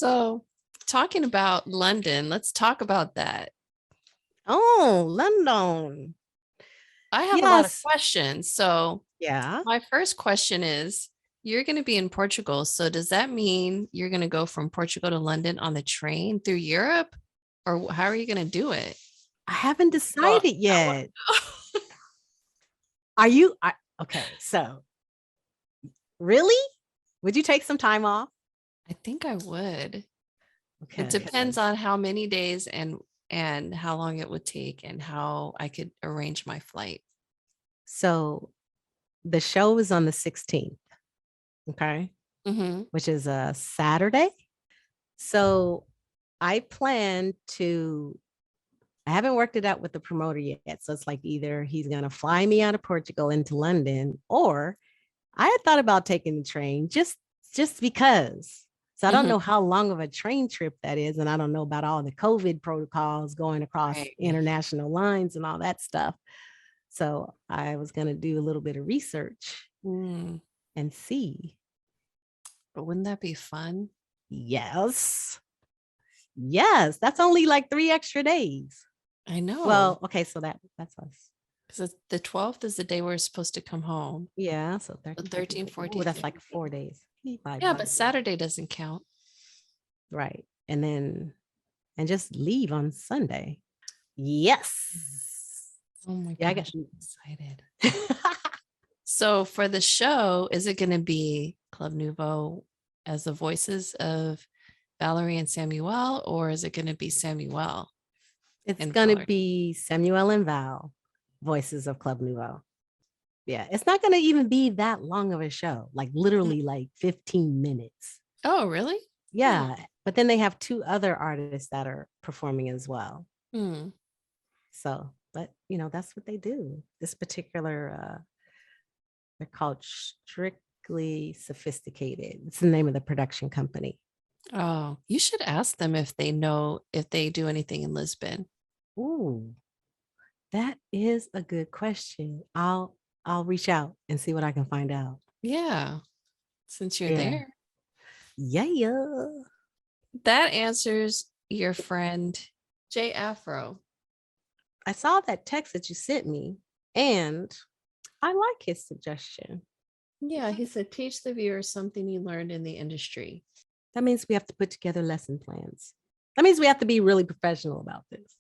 So, talking about London, let's talk about that. Oh, London. I have a lot of Yes. questions. So, Yeah. my first question is you're going to be in Portugal. So, does that mean you're going to go from Portugal to London on the train through Europe? Or how are you going to do it? I haven't Well, decided I want yet. to know. Are you? Okay. So, really? Would you take some time off? I think I would. It Okay. depends on how many days and how long it would take and how I could arrange my flight. So, the show is on the 16th, okay, Hmm. which is a Saturday. So, I plan to, I haven't worked it out with the promoter yet. So, it's like either he's going to fly me out of Portugal into London, or I had thought about taking the train just because. So I don't Hmm. know how long of a train trip that is, and I don't know about all the COVID protocols going across Right. international lines and all that stuff. So I was going to do a little bit of research Mm, and see. but wouldn't that be fun? Yes, yes, that's only like 3 extra days. I know. Well, okay, so that's us. Because the 12th is the day we're supposed to come home. Yeah, so The 13, 14, 13th, 15. Oh, 14th, that's like 15th. 4 days. Bye Yeah, bye. but Saturday doesn't count. Right, and just leave on Sunday. Yes. Oh my Yeah, I got. gosh, I'm excited. So for the show, is it going to be Club Nouveau as the voices of Valerie and Samuel, or is it going to be Samuel It's and gonna Valerie? be Samuel and Val, voices of Club Nouveau. Yeah, it's not gonna even be that long of a show, like Mm. literally like 15 minutes. Oh, really? Hmm. Yeah, but then they have two other artists that are performing as well. Hmm. So, but that's what they do. This particular, they're called Strictly Sophisticated. It's the name of the production company. Oh, you should ask them if they know if they do anything in Lisbon. Ooh, that is a good question. I'll reach out and see what I can find out. Yeah, since you're Yeah. there. Yeah, yeah. That answers your friend Jay Afro. I saw that text that you sent me, and I like his suggestion. Yeah, he said teach the viewer something you learned in the industry. That means we have to put together lesson plans. That means we have to be really professional about this.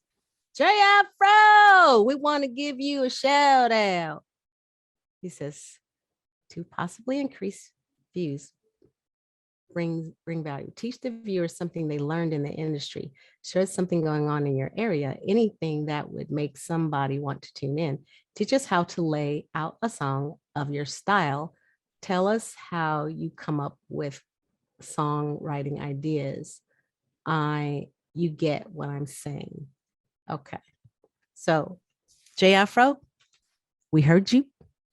Jay Afro, we want to give you a shout out. He says to possibly increase views, bring value. Teach the viewers something they learned in the industry. Share something going on in your area, anything that would make somebody want to tune in. Teach us how to lay out a song of your style. Tell us how you come up with songwriting ideas. You get what I'm saying. Okay. So, J Afro, we heard you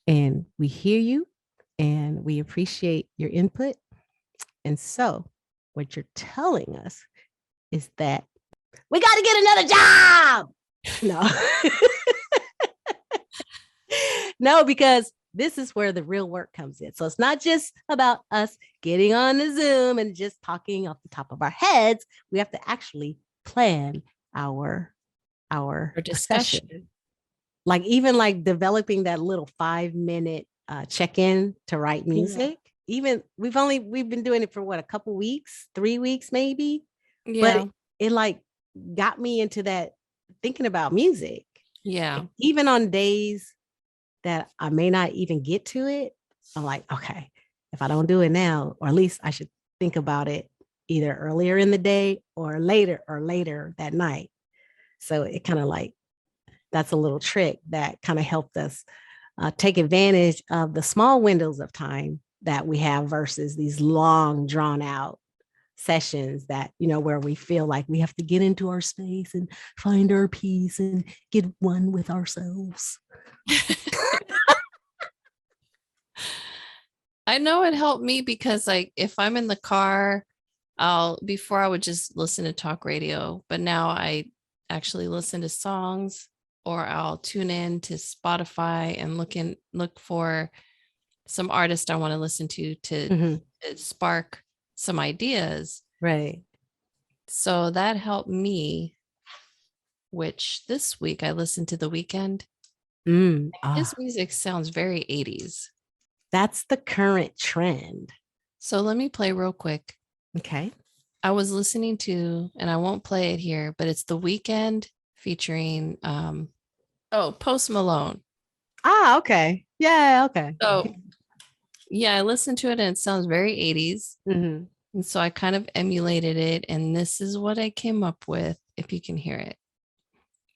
and we hear you and we appreciate your input. And so, what you're telling us is that we got to get another job. No, no, because this is where the real work comes in. So it's not just about us getting on the Zoom and just talking off the top of our heads. We have to actually plan our Or session. discussion. Like even like developing that little 5 minute check-in to write Yeah. music. Even we've been doing it for what, a couple weeks, 3 weeks maybe, but Yeah. it like got me into that thinking about music. Yeah. Even on days that I may not even get to it, I'm like, okay, if I don't do it now, or at least I should think about it either earlier in the day or later that night. So it kind of like, that's a little trick that kind of helped us take advantage of the small windows of time that we have versus these long drawn out sessions that where we feel like we have to get into our space and find our peace and get one with ourselves. I know it helped me because like if I'm in the car, I'll before I would just listen to talk radio, but now I actually listen to songs or I'll tune in to Spotify and look for some artist I want to listen to Mhm. to spark some ideas. Right. So that helped me, which this week I listened to The Weekend. His music sounds very 80s. That's the current trend. So let me play real quick. Okay. I was listening to, and I won't play it here, but it's The Weekend featuring Post Malone. Okay. Yeah, okay. So yeah, I listened to it and it sounds very 80s. Mm-hmm. And so I kind of emulated it, and this is what I came up with, if you can hear it.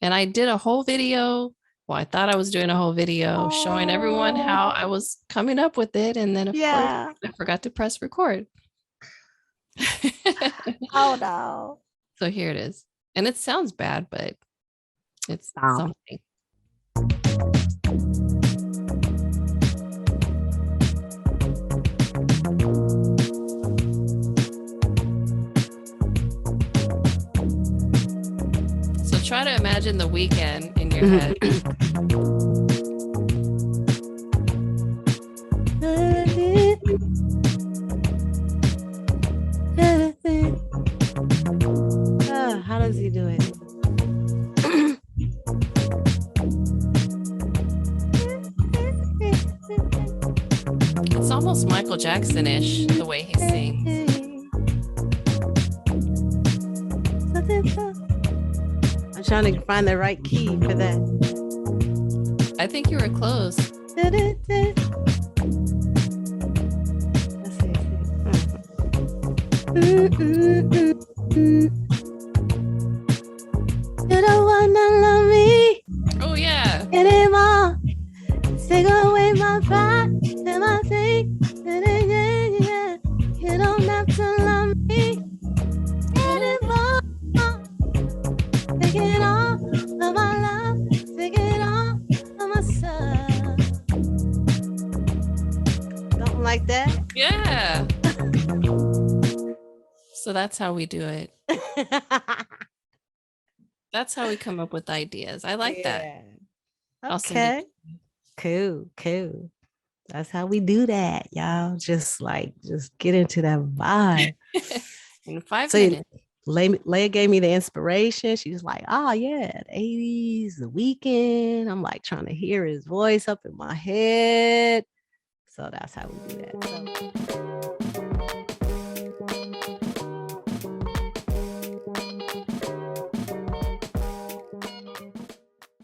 And I did a whole video. Well, I thought I was doing a whole video showing everyone how I was coming up with it. And then, of course, I forgot to press record. Oh, no. So here it is. And it sounds bad, but it's something. So try to imagine The Weekend in your head. How does he do it? It's almost Michael Jackson-ish, the way he sings. I'm trying to find the right key for that. I think you were close. Let's see. You don't wanna love me. Oh yeah. Anymore. Take away my pride and my thing. You don't have to love me anymore. Take it all of my love. Take it all of my soul. Something like that. Yeah. So that's how we do it. That's how we come up with ideas. I like that. Okay. Cool. That's how we do that, y'all. Just get into that vibe. In 5 minutes. Lea gave me the inspiration. She's like, oh yeah, the 80s, The Weekend. I'm like trying to hear his voice up in my head. So that's how we do that. So